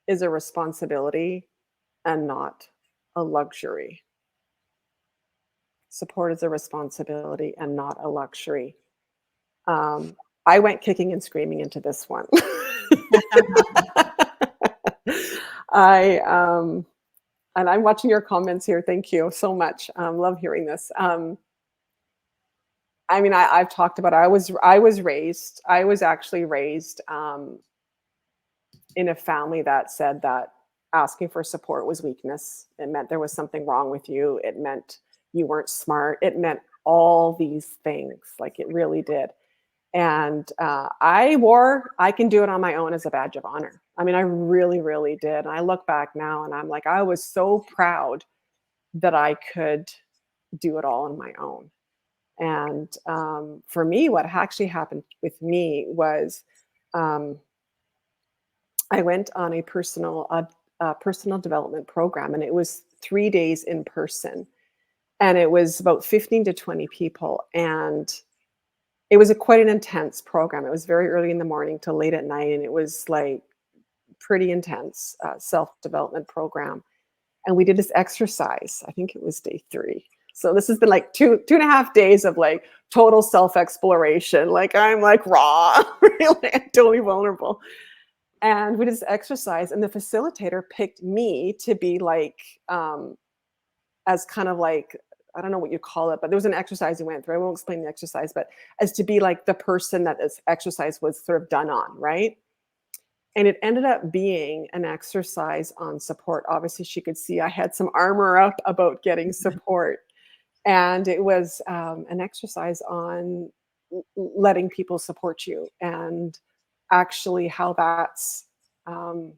is a responsibility and not a luxury. Support is a responsibility and not a luxury. I went kicking and screaming into this one. And I'm watching your comments here. Thank you so much. Love hearing this. I mean, I've talked about, I was actually raised in a family that said that asking for support was weakness. It meant there was something wrong with you. It meant you weren't smart. It meant all these things, like it really did. And I can do it on my own as a badge of honor. I mean, I really, really did. And I look back now and I'm like, I was so proud that I could do it all on my own. And for me, what actually happened with me was I went on a personal development program, and it was 3 days in person. And it was about 15 to 20 people. And it was quite an intense program. It was very early in the morning to late at night. And it was like pretty intense self-development program. And we did this exercise. I think it was day 3. So this has been like two and a half days of like total self-exploration. Like I'm like raw, really, totally vulnerable. And we did this exercise, and the facilitator picked me to be like, as kind of like, I don't know what you call it, but there was an exercise we went through. I won't explain the exercise, but as to be like the person that this exercise was sort of done on, right? And it ended up being an exercise on support. Obviously, she could see I had some armor up about getting support. And it was an exercise on letting people support you, and actually how that's, well,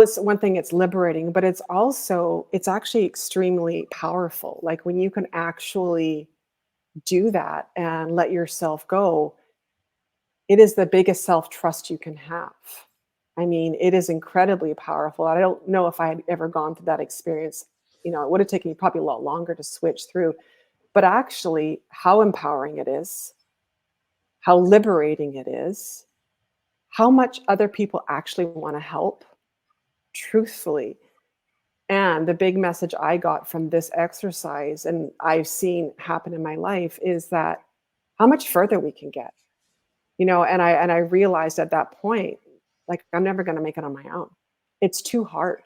it's one thing, it's liberating, but it's actually extremely powerful. Like when you can actually do that and let yourself go, it is the biggest self-trust you can have. I mean, it is incredibly powerful. I don't know if I had ever gone through that experience. You know, it would have taken me probably a lot longer to switch through, but actually how empowering it is, how liberating it is, how much other people actually want to help, truthfully. And the big message I got from this exercise, and I've seen happen in my life, is that how much further we can get. You know, and I realized at that point, like, I'm never going to make it on my own. It's too hard.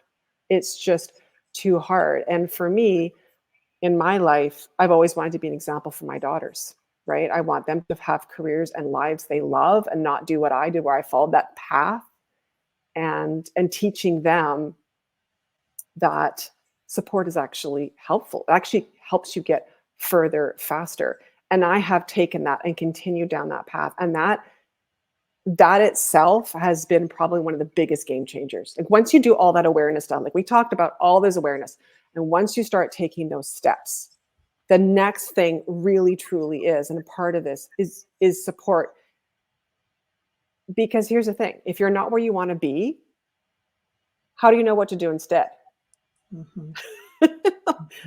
It's just too hard. And for me, in my life, I've always wanted to be an example for my daughters, right? I want them to have careers and lives they love and not do what I did, where I followed that path, and teaching them that support is actually helpful. It actually helps you get further faster. And I have taken that and continued down that path. And that itself has been probably one of the biggest game changers. Like once you do all that awareness stuff, like we talked about all this awareness, and once you start taking those steps, the next thing really truly is, and a part of this is support. Because here's the thing, if you're not where you want to be, how do you know what to do instead? Mm-hmm.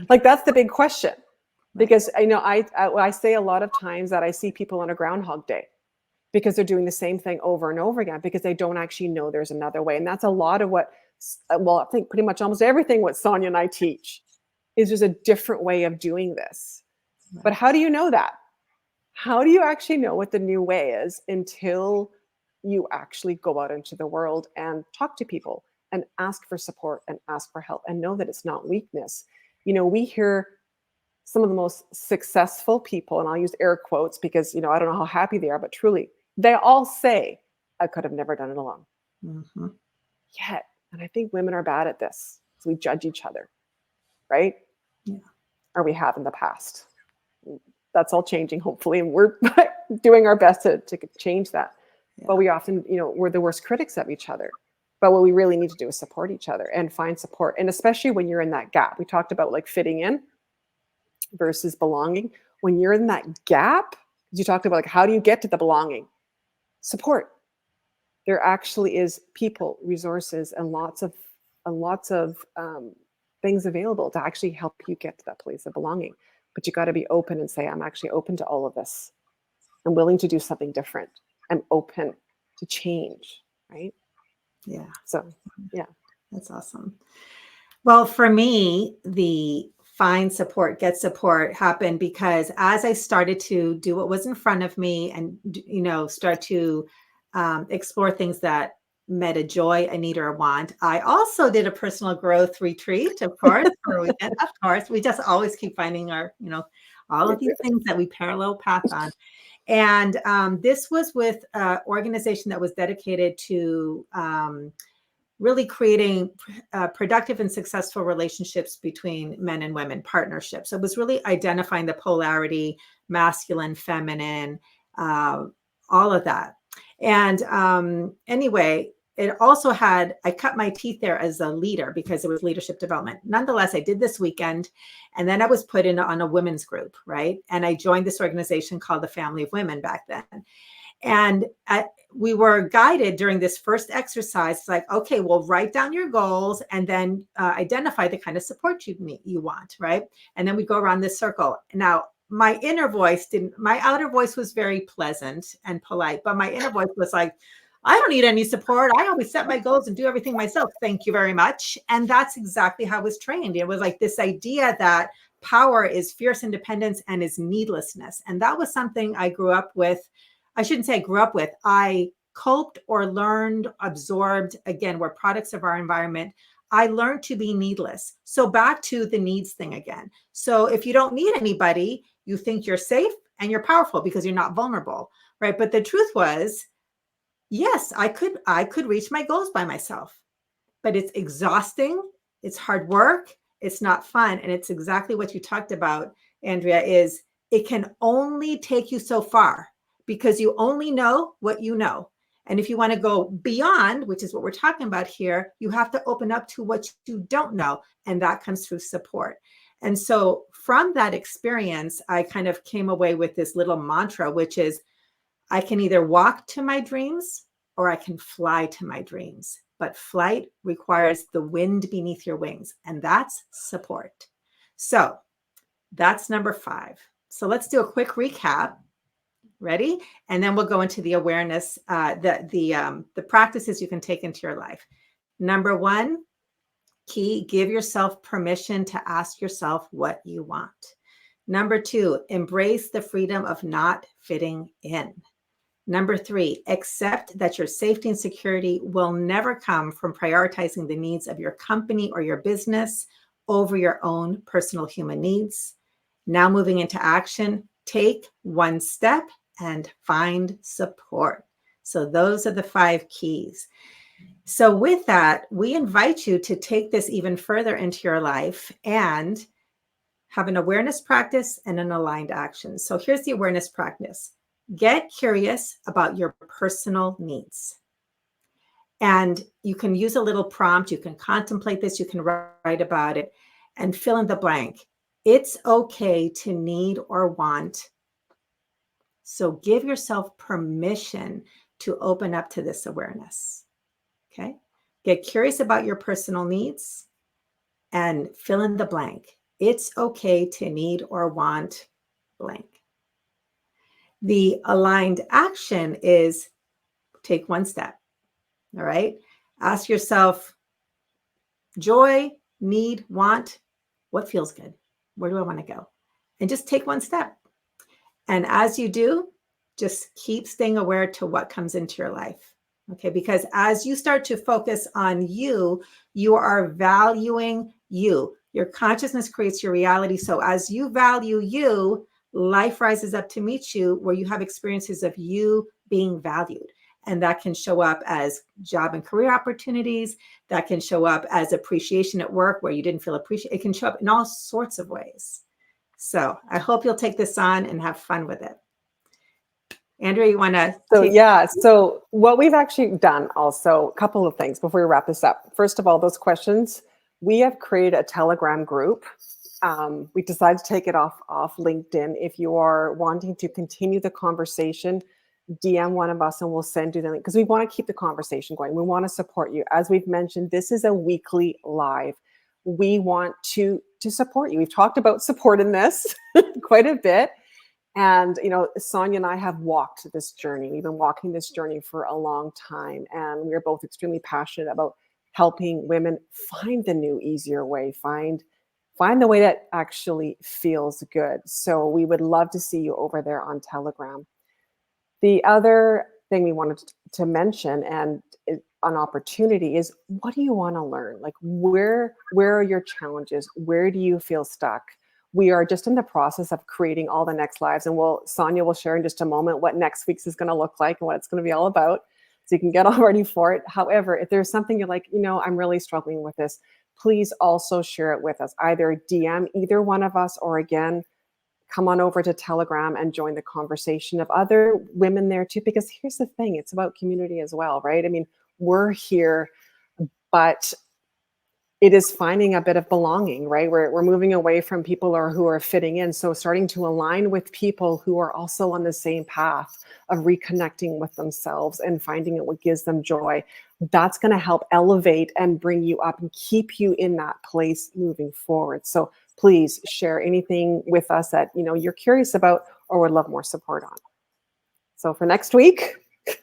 Like that's the big question. Because I know I say a lot of times that I see people on a Groundhog Day, because they're doing the same thing over and over again, because they don't actually know there's another way. And that's a lot of what, well, I think pretty much almost everything what Sonia and I teach is there's a different way of doing this. Right. But how do you know that? How do you actually know what the new way is until you actually go out into the world and talk to people and ask for support and ask for help and know that it's not weakness? You know, we hear some of the most successful people, and I'll use air quotes because, you know, I don't know how happy they are, but truly, they all say, I could have never done it alone. Mm-hmm. Yet, and I think women are bad at this, so we judge each other, right? Yeah. Or we have in the past. That's all changing, hopefully, and we're doing our best to change that. Yeah. But we often, you know, we're the worst critics of each other. But what we really need to do is support each other and find support. And especially when you're in that gap. We talked about like fitting in versus belonging. When you're in that gap, you talked about like, how do you get to the belonging? Support. there actually is people, resources, and lots of things available to actually help you get to that place of belonging. But you got to be open and say, I'm actually open to all of this. I'm willing to do something different. I'm open to change, right? Yeah. So, yeah. That's awesome. Well, for me, the find support, get support happened because as I started to do what was in front of me and, start to explore things that met a joy, a need, or a want, I also did a personal growth retreat, of course, for a weekend. Of course, we just always keep finding our, all of these things that we parallel path on. And this was with an organization that was dedicated to really creating productive and successful relationships between men and women, partnerships. So it was really identifying the polarity, masculine, feminine, all of that. And anyway, it also had, I cut my teeth there as a leader because it was leadership development. Nonetheless, I did this weekend, and then I was put in on a women's group, right? And I joined this organization called the Family of Women back then. And we were guided during this first exercise, like, okay, well, write down your goals and then identify the kind of support you want, right? And then we go around this circle. Now, my outer voice was very pleasant and polite, but my inner voice was like, I don't need any support. I always set my goals and do everything myself. Thank you very much. And that's exactly how I was trained. It was like this idea that power is fierce independence and is needlessness. And that was something I grew up with. I shouldn't say I grew up with. I coped or learned, absorbed, again, we're products of our environment. I learned to be needless. So back to the needs thing again. So if you don't need anybody, you think you're safe and you're powerful because you're not vulnerable, right? But the truth was, yes, I could reach my goals by myself, but it's exhausting. It's hard work. It's not fun. And it's exactly what you talked about, Andrea, is it can only take you so far, because you only know what you know. And if you want to go beyond, which is what we're talking about here, you have to open up to what you don't know. And that comes through support. And so from that experience, I kind of came away with this little mantra, which is I can either walk to my dreams or I can fly to my dreams. But flight requires the wind beneath your wings. And that's support. So that's number 5. So let's do a quick recap. Ready? And then we'll go into the awareness, the practices you can take into your life. Number 1, key, give yourself permission to ask yourself what you want. Number 2, embrace the freedom of not fitting in. Number 3, accept that your safety and security will never come from prioritizing the needs of your company or your business over your own personal human needs. Now moving into action, take one step and find support. So those are the 5 keys. So with that, we invite you to take this even further into your life and have an awareness practice and an aligned action. So here's the awareness practice. Get curious about your personal needs. And you can use a little prompt. You can contemplate this. You can write about it and fill in the blank. It's okay to need or want. So give yourself permission to open up to this awareness. Okay. Get curious about your personal needs and fill in the blank. It's okay to need or want blank. The aligned action is take one step. All right. Ask yourself, joy, need, want, what feels good? Where do I want to go? And just take one step. And as you do, just keep staying aware to what comes into your life. Okay, because as you start to focus on you, you are valuing you. Your consciousness creates your reality. So as you value you, life rises up to meet you where you have experiences of you being valued. And that can show up as job and career opportunities. That can show up as appreciation at work where you didn't feel appreciated. It can show up in all sorts of ways. So I hope you'll take this on and have fun with it. Andrea, you want to? So what we've actually done also, a couple of things before we wrap this up. First of all, those questions, we have created a Telegram group. We decided to take it off LinkedIn. If you are wanting to continue the conversation, DM one of us and we'll send you the link because we want to keep the conversation going. We want to support you. As we've mentioned, this is a weekly live. We want to support you. We've talked about support in this quite a bit. And, Sonia and I have walked this journey. We've been walking this journey for a long time. And we are both extremely passionate about helping women find the new, easier way, find the way that actually feels good. So we would love to see you over there on Telegram. The other thing we wanted to mention and an opportunity is, what do you want to learn? Like, where are your challenges? Where do you feel stuck? We are just in the process of creating all the next lives, and Sonia will share in just a moment what next week's is going to look like and what it's going to be all about, so you can get all ready for it. However, if there's something you're like, I'm really struggling with this, please also share it with us. Either DM either one of us, or again, come on over to Telegram and join the conversation of other women there too, because here's the thing, it's about community as well, right? I mean, we're here, but it is finding a bit of belonging, right? We're moving away from people who are fitting in. So starting to align with people who are also on the same path of reconnecting with themselves and finding what gives them joy. That's going to help elevate and bring you up and keep you in that place moving forward. So please share anything with us that you're curious about or would love more support on. So for next week.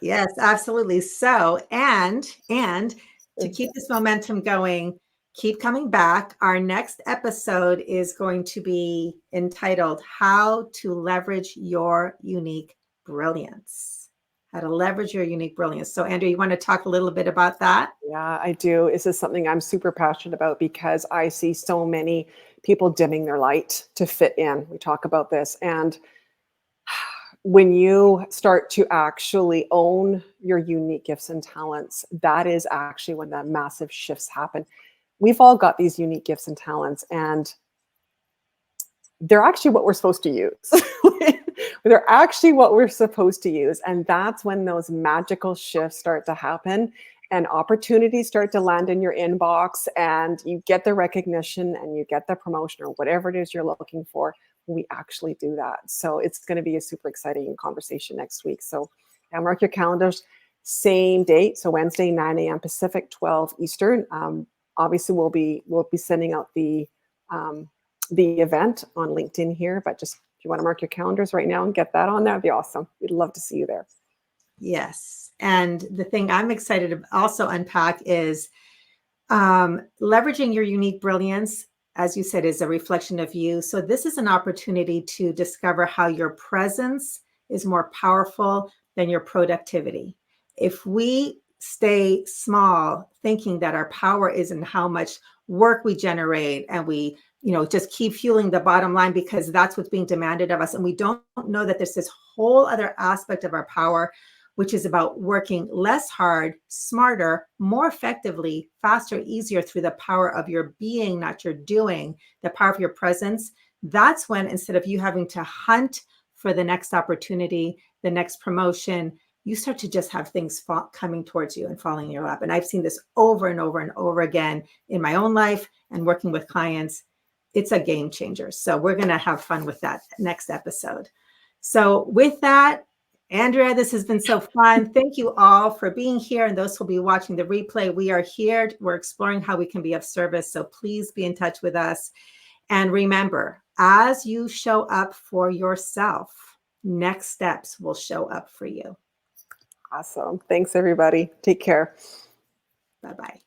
Yes, absolutely. So, and to keep this momentum going, keep coming back. Our next episode is going to be entitled How to Leverage Your Unique Brilliance. How to leverage your unique brilliance. So, Andrea, you want to talk a little bit about that? Yeah, I do. This is something I'm super passionate about because I see so many people dimming their light to fit in. We talk about this. And when you start to actually own your unique gifts and talents, that is actually when the massive shifts happen. We've all got these unique gifts and talents, and they're actually what we're supposed to use. They're actually what we're supposed to use. And that's when those magical shifts start to happen and opportunities start to land in your inbox, and you get the recognition and you get the promotion or whatever it is you're looking for. We actually do that. So it's going to be a super exciting conversation next week. So mark your calendars, same date. So Wednesday, 9 a.m. Pacific, 12 Eastern. Obviously we'll be sending out the event on LinkedIn here, but just if you want to mark your calendars right now and get that on there, that'd be awesome. We'd love to see you there. Yes. And the thing I'm excited to also unpack is leveraging your unique brilliance, as you said, is a reflection of you. So this is an opportunity to discover how your presence is more powerful than your productivity. If we stay small, thinking that our power is in how much work we generate, and we, just keep fueling the bottom line because that's what's being demanded of us, and we don't know that there's this whole other aspect of our power, which is about working less hard, smarter, more effectively, faster, easier through the power of your being, not your doing, the power of your presence. That's when, instead of you having to hunt for the next opportunity, the next promotion, you start to just have things coming towards you and falling in your lap. And I've seen this over and over and over again in my own life and working with clients. It's a game changer. So we're going to have fun with that next episode. So with that, Andrea, this has been so fun. Thank you all for being here. And those who will be watching the replay, we are here. We're exploring how we can be of service. So please be in touch with us. And remember, as you show up for yourself, next steps will show up for you. Awesome. Thanks, everybody. Take care. Bye-bye.